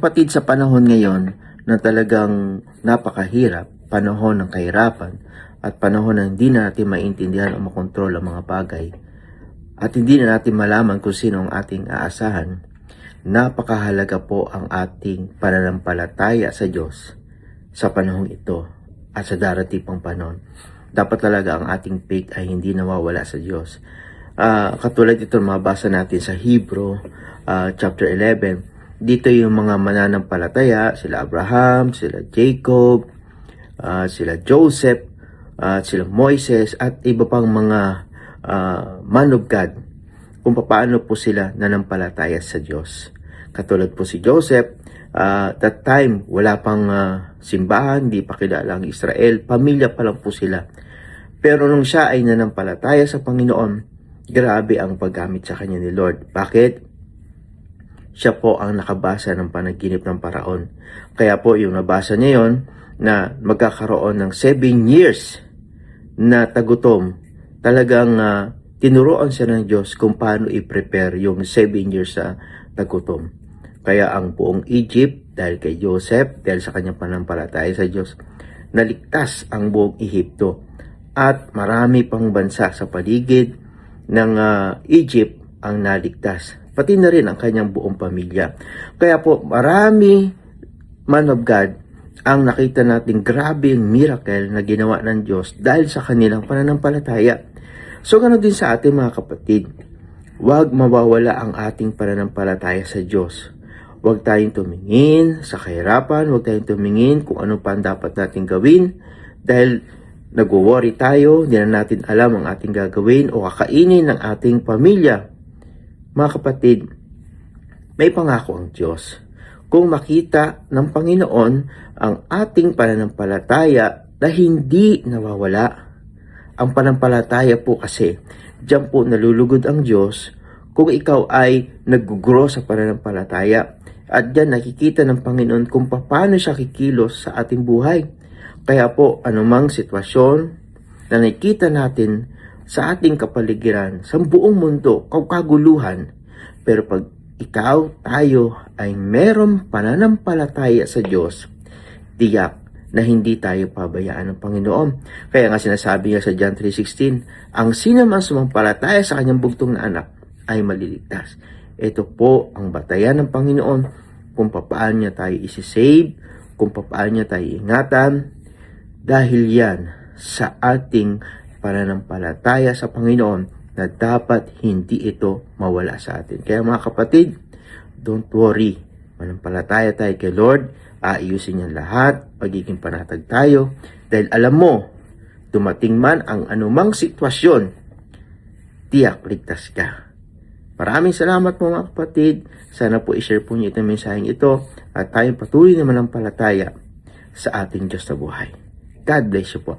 kapatid, sa panahon ngayon na talagang napakahirap, panahon ng kahirapan, at panahon na hindi na natin maintindihan o makontrol ang mga bagay, at hindi na natin malaman kung sino ang ating aasahan, napakahalaga po ang ating pananampalataya sa Diyos sa panahong ito at sa darating pang panahon. Dapat talaga ang ating faith ay hindi nawawala sa Diyos. Katulad ito mabasa natin sa Hebrew chapter 11. Dito yung mga mananampalataya, sila Abraham, sila Jacob, sila Joseph, sila Moises, at iba pang mga man of God, kung paano po sila nanampalataya sa Diyos. Katulad po si Joseph, that time wala pang simbahan, di pa kilala ang Israel, pamilya pa lang po sila. Pero nung siya ay nanampalataya sa Panginoon, grabe ang paggamit sa kanya ni Lord. Bakit? Siya po ang nakabasa ng panaginip ng Paraon. Kaya po yung nabasa niya yon na magkakaroon ng 7 years na tagutom. Talagang tinuruan siya ng Diyos kung paano i-prepare yung 7 years sa tagutom. Kaya ang buong Egypt, dahil kay Joseph, dahil sa kanyang panampalataya sa Diyos, naligtas ang buong Ehipto. At marami pang bansa sa paligid ng Egypt ang naligtas. Pati na rin ang kanyang buong pamilya. Kaya po marami, man of God, ang nakita natin grabe yung miracle na ginawa ng Diyos dahil sa kanilang pananampalataya. So ganoon din sa ating mga kapatid. Huwag mawawala ang ating pananampalataya sa Diyos. Huwag tayong tumingin sa kahirapan, huwag tayong tumingin kung ano pa ang dapat natin gawin dahil nag-worry tayo, hindi na natin alam ang ating gagawin o kakainin ng ating pamilya. Mga kapatid, may pangako ang Diyos. Kung makita ng Panginoon ang ating pananampalataya na hindi nawawala. Ang pananampalataya po kasi, diyan po nalulugod ang Diyos kung ikaw ay nag-grow sa pananampalataya. At diyan nakikita ng Panginoon kung paano siya kikilos sa ating buhay. Kaya po, anumang sitwasyon na nakikita natin sa ating kapaligiran, sa buong mundo, kaguluhan, pero pag ikaw, tayo, ay merong pananampalataya sa Diyos, tiyak na hindi tayo pabayaan ng Panginoon. Kaya nga sinasabi niya sa John 3:16, ang sino man sumampalataya sa kanyang bugtong na anak ay maliligtas. Ito po ang batayan ng Panginoon kung paano niya tayo isi-save, kung paano niya tayo ingatan, dahil yan sa ating pananampalataya sa Panginoon na dapat hindi ito mawala sa atin. Kaya mga kapatid, don't worry. Manampalataya tayo kay Lord, aayusin niya lahat, pagiging panatag tayo, dahil alam mo, dumating man ang anumang sitwasyon, tiyak ligtas ka. Maraming salamat po mga kapatid. Sana po i-share po niyo itong mensaheng ito at tayong patuloy na manampalataya sa ating Diyos na buhay. God bless you po.